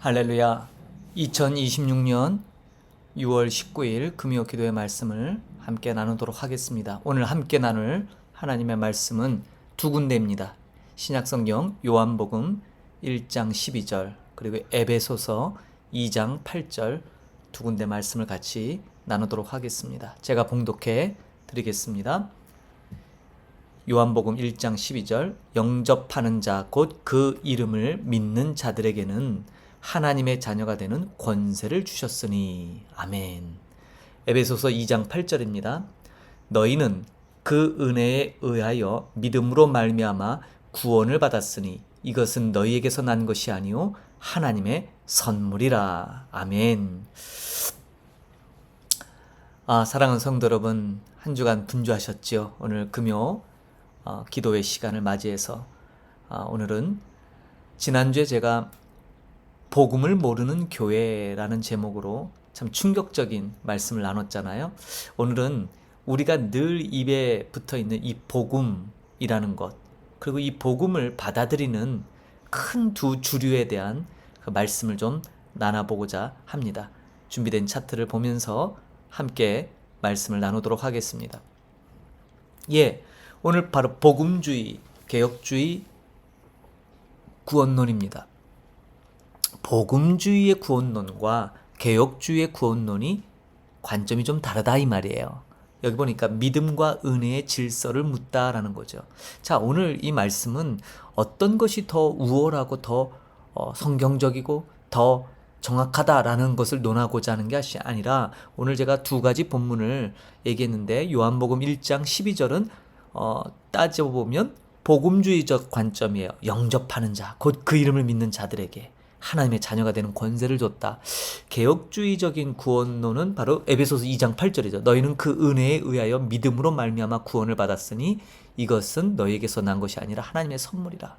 할렐루야. 2026년 6월 19일 금요 기도의 말씀을 함께 나누도록 하겠습니다. 오늘 함께 나눌 하나님의 말씀은 두 군데입니다. 신약성경 요한복음 1장 12절 그리고 에베소서 2장 8절 두 군데 말씀을 같이 나누도록 하겠습니다. 제가 봉독해 드리겠습니다. 요한복음 1장 12절 영접하는 자 곧 그 이름을 믿는 자들에게는 하나님의 자녀가 되는 권세를 주셨으니 아멘. 에베소서 2장 8절입니다. 너희는 그 은혜에 의하여 믿음으로 말미암아 구원을 받았으니 이것은 너희에게서 난 것이 아니요 하나님의 선물이라. 아멘. 사랑하는 성도 여러분, 한 주간 분주하셨죠? 오늘 금요 기도의 시간을 맞이해서 오늘은 지난주에 제가 복음을 모르는 교회라는 제목으로 참 충격적인 말씀을 나눴잖아요. 오늘은 우리가 늘 입에 붙어 있는 이 복음이라는 것, 그리고 이 복음을 받아들이는 큰 두 주류에 대한 그 말씀을 좀 나눠보고자 합니다. 준비된 차트를 보면서 함께 말씀을 나누도록 하겠습니다. 오늘 바로 복음주의, 개혁주의 구원론입니다. 복음주의의 구원론과 개혁주의의 구원론이 관점이 좀 다르다 이 말이에요. 여기 보니까 믿음과 은혜의 질서를 묻다라는 거죠. 자, 오늘 이 말씀은 어떤 것이 더 우월하고 더 성경적이고 더 정확하다라는 것을 논하고자 하는 것이 아니라 오늘 제가 두 가지 본문을 얘기했는데 요한복음 1장 12절은 따져보면 복음주의적 관점이에요. 영접하는 자, 곧 그 이름을 믿는 자들에게 하나님의 자녀가 되는 권세를 줬다. 개혁주의적인 구원론은 바로 에베소서 2장 8절이죠. 너희는 그 은혜에 의하여 믿음으로 말미암아 구원을 받았으니 이것은 너희에게서 난 것이 아니라 하나님의 선물이라.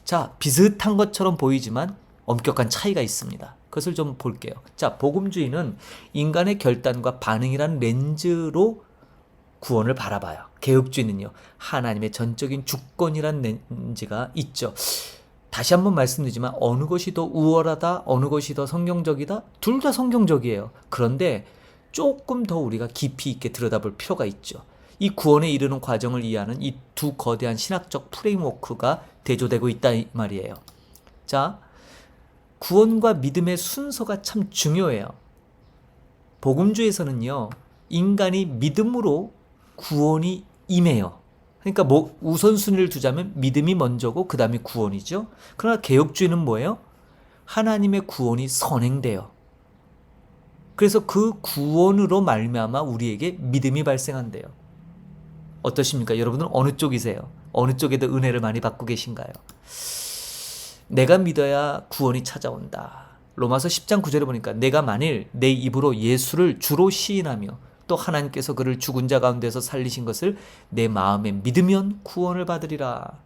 자, 비슷한 것처럼 보이지만 엄격한 차이가 있습니다. 그것을 좀 볼게요. 자, 복음주의는 인간의 결단과 반응이라는 렌즈로 구원을 바라봐요. 개혁주의는요, 하나님의 전적인 주권이라는 렌즈가 있죠. 다시 한번 말씀드리지만 어느 것이 더 우월하다, 어느 것이 더 성경적이다? 둘 다 성경적이에요. 그런데 조금 더 우리가 깊이 있게 들여다볼 필요가 있죠. 이 구원에 이르는 과정을 이해하는 이 두 거대한 신학적 프레임워크가 대조되고 있다 이 말이에요. 자, 구원과 믿음의 순서가 참 중요해요. 복음주의에서는요, 인간이 믿음으로 구원이 임해요. 그러니까 우선순위를 두자면 믿음이 먼저고 그 다음에 구원이죠. 그러나 개혁주의는 뭐예요? 하나님의 구원이 선행돼요. 그래서 그 구원으로 말미암아 우리에게 믿음이 발생한대요. 어떠십니까? 여러분은 어느 쪽이세요? 어느 쪽에 더 은혜를 많이 받고 계신가요? 내가 믿어야 구원이 찾아온다. 로마서 10장 9절에 보니까 내가 만일 내 입으로 예수를 주로 시인하며 또 하나님께서 그를 죽은 자 가운데서 살리신 것을 내 마음에 믿으면 구원을 받으리라.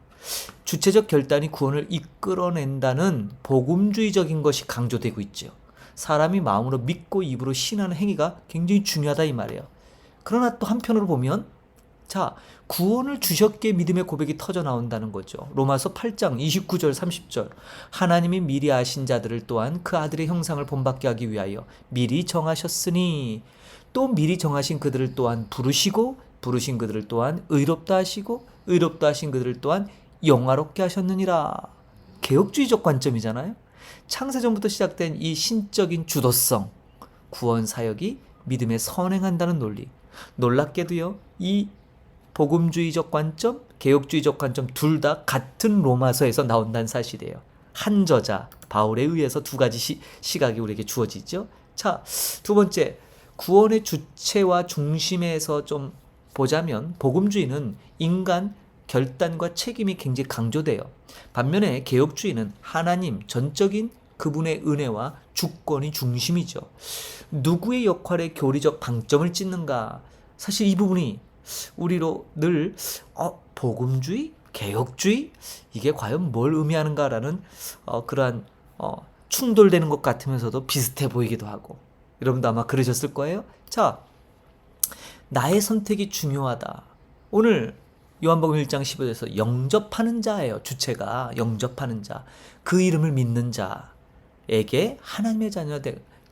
주체적 결단이 구원을 이끌어낸다는 복음주의적인 것이 강조되고 있죠. 사람이 마음으로 믿고 입으로 신하는 행위가 굉장히 중요하다 이 말이에요. 그러나 또 한편으로 보면 자, 구원을 주셨기에 믿음의 고백이 터져 나온다는 거죠. 로마서 8장 29절 30절 하나님이 미리 아신 자들을 또한 그 아들의 형상을 본받게 하기 위하여 미리 정하셨으니 또 미리 정하신 그들을 또한 부르시고 부르신 그들을 또한 의롭다 하시고 의롭다 하신 그들을 또한 영화롭게 하셨느니라. 개혁주의적 관점이잖아요. 창세전부터 시작된 이 신적인 주도성, 구원 사역이 믿음에 선행한다는 논리. 놀랍게도요, 이 복음주의적 관점, 개혁주의적 관점 둘 다 같은 로마서에서 나온다는 사실이에요. 한 저자 바울에 의해서 두 가지 시각이 우리에게 주어지죠. 자, 두 번째, 구원의 주체와 중심에서 좀 보자면 복음주의는 인간 결단과 책임이 굉장히 강조돼요. 반면에 개혁주의는 하나님 전적인 그분의 은혜와 주권이 중심이죠. 누구의 역할에 교리적 방점을 찍는가? 사실 이 부분이 우리로 늘 복음주의? 개혁주의? 이게 과연 뭘 의미하는가라는 그러한 충돌되는 것 같으면서도 비슷해 보이기도 하고, 여러분도 아마 그러셨을 거예요. 자, 나의 선택이 중요하다. 오늘 요한복음 1장 15절에서 영접하는 자예요. 주체가 영접하는 자, 그 이름을 믿는 자. 에게 하나님의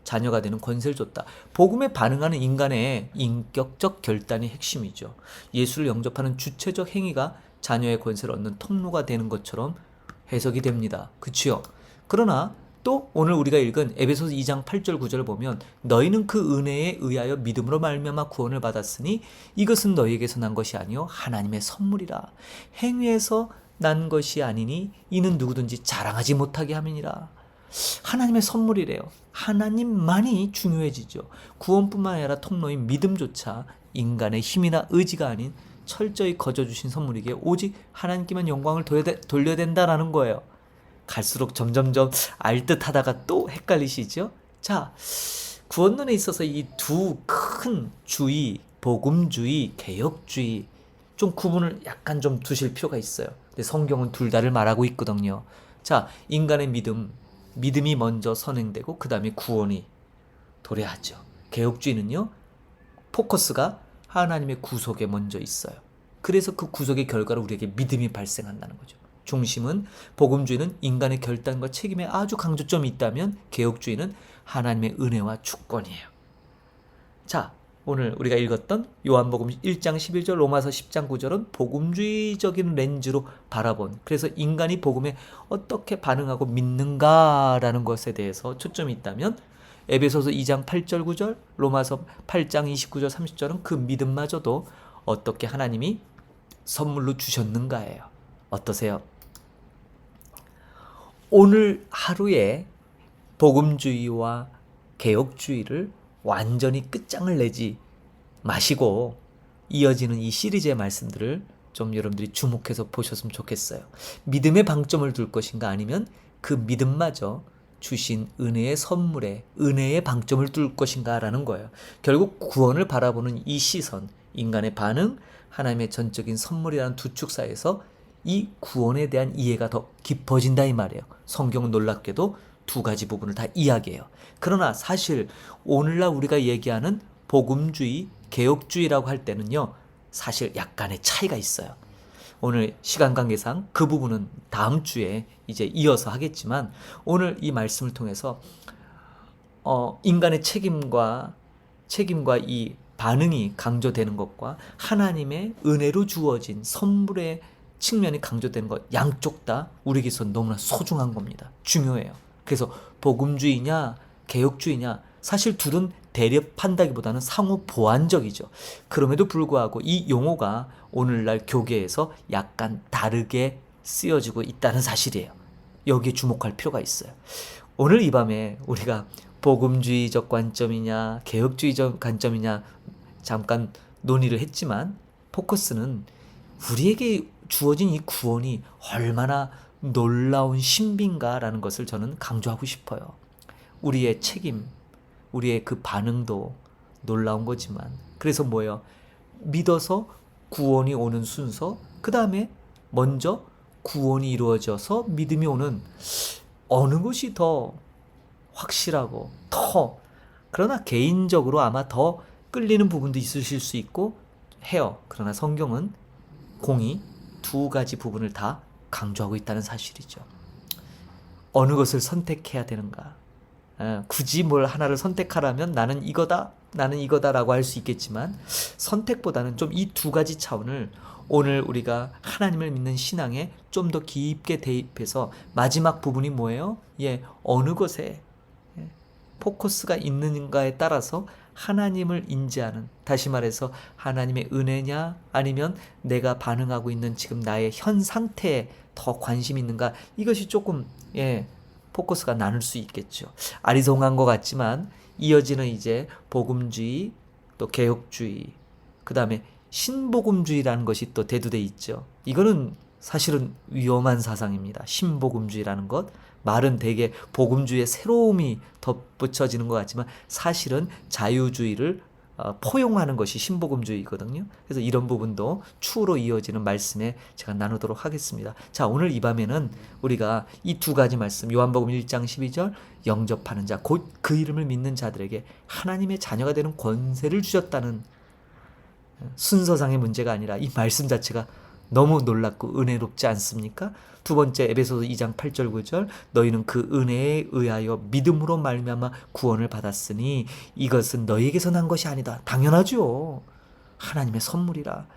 자녀가 되는 권세를 줬다. 복음에 반응하는 인간의 인격적 결단이 핵심이죠. 예수를 영접하는 주체적 행위가 자녀의 권세를 얻는 통로가 되는 것처럼 해석이 됩니다. 그치요? 그러나 또 오늘 우리가 읽은 에베소서 2장 8절 9절을 보면 너희는 그 은혜에 의하여 믿음으로 말미암아 구원을 받았으니 이것은 너희에게서 난 것이 아니요 하나님의 선물이라. 행위에서 난 것이 아니니 이는 누구든지 자랑하지 못하게 함이니라. 하나님의 선물이래요. 하나님만이 중요해지죠. 구원뿐만 아니라 통로인 믿음조차 인간의 힘이나 의지가 아닌 철저히 거저주신 선물이기에 오직 하나님께만 영광을 돌려야 된다라는 거예요. 갈수록 점점점 알듯하다가 또 헷갈리시죠? 자, 구원론에 있어서 이 두 큰 주의, 복음주의, 개혁주의 좀 구분을 약간 좀 두실 필요가 있어요. 근데 성경은 둘 다를 말하고 있거든요. 자, 인간의 믿음이 먼저 선행되고 그 다음에 구원이 도래하죠. 개혁주의는요, 포커스가 하나님의 구속에 먼저 있어요. 그래서 그 구속의 결과로 우리에게 믿음이 발생한다는 거죠. 중심은 복음주의는 인간의 결단과 책임에 아주 강조점이 있다면 개혁주의는 하나님의 은혜와 주권이에요. 자, 오늘 우리가 읽었던 요한복음 1장 11절, 로마서 10장 9절은 복음주의적인 렌즈로 바라본, 그래서 인간이 복음에 어떻게 반응하고 믿는가라는 것에 대해서 초점이 있다면 에베소서 2장 8절 9절, 로마서 8장 29절 30절은 그 믿음마저도 어떻게 하나님이 선물로 주셨는가예요. 어떠세요? 오늘 하루에 복음주의와 개혁주의를 완전히 끝장을 내지 마시고 이어지는 이 시리즈의 말씀들을 좀 여러분들이 주목해서 보셨으면 좋겠어요. 믿음의 방점을 둘 것인가 아니면 그 믿음마저 주신 은혜의 선물에 은혜의 방점을 둘 것인가 라는 거예요. 결국 구원을 바라보는 이 시선, 인간의 반응, 하나님의 전적인 선물이라는 두 축 사이에서 이 구원에 대한 이해가 더 깊어진다 이 말이에요. 성경은 놀랍게도 두 가지 부분을 다 이야기해요. 그러나 사실 오늘날 우리가 얘기하는 복음주의, 개혁주의라고 할 때는요, 사실 약간의 차이가 있어요. 오늘 시간 관계상 그 부분은 다음 주에 이제 이어서 하겠지만 오늘 이 말씀을 통해서 인간의 책임과 이 반응이 강조되는 것과 하나님의 은혜로 주어진 선물의 측면이 강조되는 것, 양쪽 다 우리에게서 너무나 소중한 겁니다. 중요해요. 그래서 복음주의냐 개혁주의냐, 사실 둘은 대립한다기보다는 상호 보완적이죠. 그럼에도 불구하고 이 용어가 오늘날 교계에서 약간 다르게 쓰여지고 있다는 사실이에요. 여기에 주목할 필요가 있어요. 오늘 이 밤에 우리가 복음주의적 관점이냐 개혁주의적 관점이냐 잠깐 논의를 했지만 포커스는 우리에게 주어진 이 구원이 얼마나 놀라운 신비인가라는 것을 저는 강조하고 싶어요. 우리의 책임, 우리의 그 반응도 놀라운 거지만, 그래서 뭐예요? 믿어서 구원이 오는 순서, 그 다음에 먼저 구원이 이루어져서 믿음이 오는 어느 것이 더 확실하고 그러나 개인적으로 아마 더 끌리는 부분도 있으실 수 있고 해요. 그러나 성경은 공이 두 가지 부분을 다 강조하고 있다는 사실이죠. 어느 것을 선택해야 되는가? 굳이 뭘 하나를 선택하라면 나는 이거다라고 할 수 있겠지만 선택보다는 좀 이 두 가지 차원을 오늘 우리가 하나님을 믿는 신앙에 좀 더 깊게 대입해서 마지막 부분이 뭐예요? 어느 것에 포커스가 있는가에 따라서 하나님을 인지하는, 다시 말해서 하나님의 은혜냐 아니면 내가 반응하고 있는 지금 나의 현 상태에 더 관심이 있는가, 이것이 조금 포커스가 나눌 수 있겠죠. 아리송한 것 같지만 이어지는 이제 복음주의, 또 개혁주의, 그 다음에 신복음주의라는 것이 또 대두돼 있죠. 이거는 사실은 위험한 사상입니다. 신복음주의라는 것, 말은 되게 복음주의의 새로움이 덧붙여지는 것 같지만 사실은 자유주의를 포용하는 것이 신복음주의거든요. 그래서 이런 부분도 추후로 이어지는 말씀에 제가 나누도록 하겠습니다. 자, 오늘 이 밤에는 우리가 이 두 가지 말씀, 요한복음 1장 12절, 영접하는 자, 곧 그 이름을 믿는 자들에게 하나님의 자녀가 되는 권세를 주셨다는 순서상의 문제가 아니라 이 말씀 자체가 너무 놀랍고 은혜롭지 않습니까? 두 번째 에베소서 2장 8절 9절 너희는 그 은혜에 의하여 믿음으로 말미암아 구원을 받았으니 이것은 너희에게서 난 것이 아니다. 당연하죠. 하나님의 선물이라.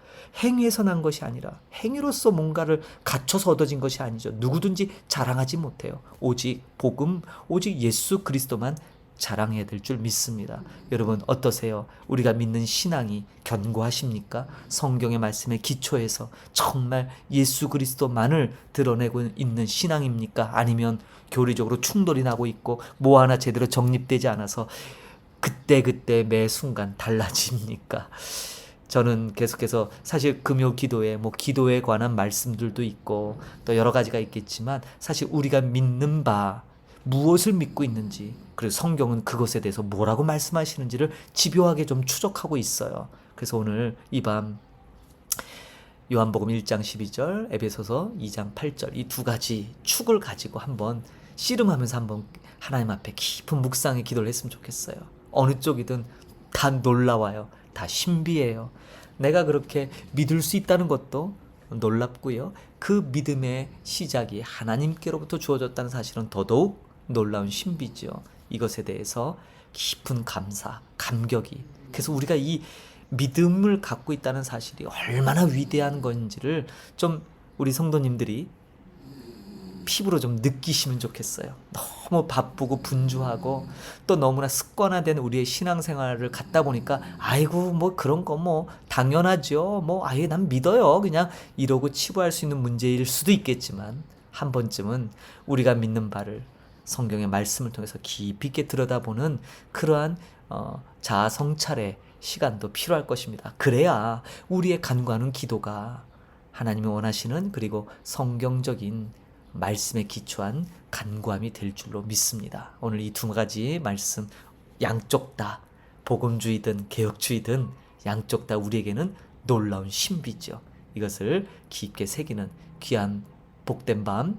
행위에서 난 것이 아니라 행위로서 뭔가를 갖춰서 얻어진 것이 아니죠. 누구든지 자랑하지 못해요. 오직 복음, 오직 예수 그리스도만 자랑해야 될 줄 믿습니다. 여러분 어떠세요? 우리가 믿는 신앙이 견고하십니까? 성경의 말씀에 기초해서 정말 예수 그리스도만을 드러내고 있는 신앙입니까? 아니면 교리적으로 충돌이 나고 있고 뭐 하나 제대로 정립되지 않아서 그때그때 매 순간 달라집니까? 저는 계속해서 사실 금요 기도에 기도에 관한 말씀들도 있고 또 여러 가지가 있겠지만 사실 우리가 믿는 바 무엇을 믿고 있는지 그리고 성경은 그것에 대해서 뭐라고 말씀하시는지를 집요하게 좀 추적하고 있어요. 그래서 오늘 이 밤 요한복음 1장 12절, 에베소서 2장 8절 이 두 가지 축을 가지고 한번 씨름하면서 한번 하나님 앞에 깊은 묵상의 기도를 했으면 좋겠어요. 어느 쪽이든 다 놀라워요. 다 신비해요. 내가 그렇게 믿을 수 있다는 것도 놀랍고요. 그 믿음의 시작이 하나님께로부터 주어졌다는 사실은 더더욱 놀라운 신비죠. 이것에 대해서 깊은 감사, 감격이. 그래서 우리가 이 믿음을 갖고 있다는 사실이 얼마나 위대한 건지를 좀 우리 성도님들이 피부로 좀 느끼시면 좋겠어요. 너무 바쁘고 분주하고 또 너무나 습관화된 우리의 신앙생활을 갖다 보니까 아이고 뭐 그런 거 뭐 당연하죠. 뭐 아예 난 믿어요. 그냥 이러고 치부할 수 있는 문제일 수도 있겠지만 한 번쯤은 우리가 믿는 바를 성경의 말씀을 통해서 깊이 있게 들여다보는 그러한 자아 성찰의 시간도 필요할 것입니다. 그래야 우리의 간구하는 기도가 하나님이 원하시는 그리고 성경적인 말씀에 기초한 간구함이 될 줄로 믿습니다. 오늘 이 두 가지 말씀 양쪽 다 복음주의든 개혁주의든 양쪽 다 우리에게는 놀라운 신비죠. 이것을 깊게 새기는 귀한 복된 밤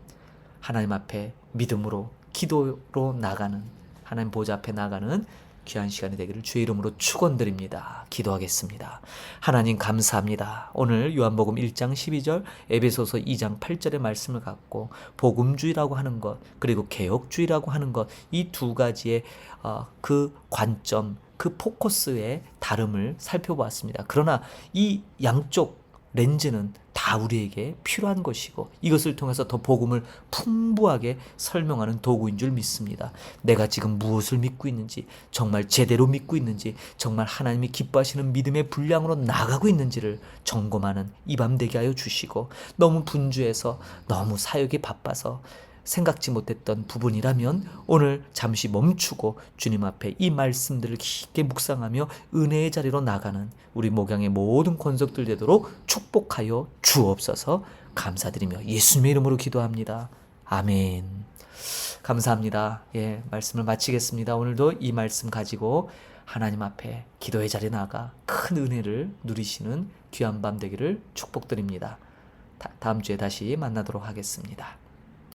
하나님 앞에 믿음으로 기도로 나가는 하나님 보좌 앞에 나가는 귀한 시간이 되기를 주의 이름으로 축원드립니다. 기도하겠습니다. 하나님 감사합니다. 오늘 요한복음 1장 12절 에베소서 2장 8절의 말씀을 갖고 복음주의라고 하는 것 그리고 개혁주의라고 하는 것 이 두 가지의 그 관점 그 포커스의 다름을 살펴보았습니다. 그러나 이 양쪽 렌즈는 다 우리에게 필요한 것이고 이것을 통해서 더 복음을 풍부하게 설명하는 도구인 줄 믿습니다. 내가 지금 무엇을 믿고 있는지 정말 제대로 믿고 있는지 정말 하나님이 기뻐하시는 믿음의 분량으로 나가고 있는지를 점검하는 이 밤 되게 하여 주시고 너무 분주해서 너무 사역이 바빠서 생각지 못했던 부분이라면 오늘 잠시 멈추고 주님 앞에 이 말씀들을 깊게 묵상하며 은혜의 자리로 나가는 우리 목양의 모든 권속들 되도록 축복하여 주옵소서. 감사드리며 예수님의 이름으로 기도합니다. 아멘. 감사합니다. 말씀을 마치겠습니다. 오늘도 이 말씀 가지고 하나님 앞에 기도의 자리에 나가 큰 은혜를 누리시는 귀한 밤 되기를 축복드립니다. 다음 주에 다시 만나도록 하겠습니다.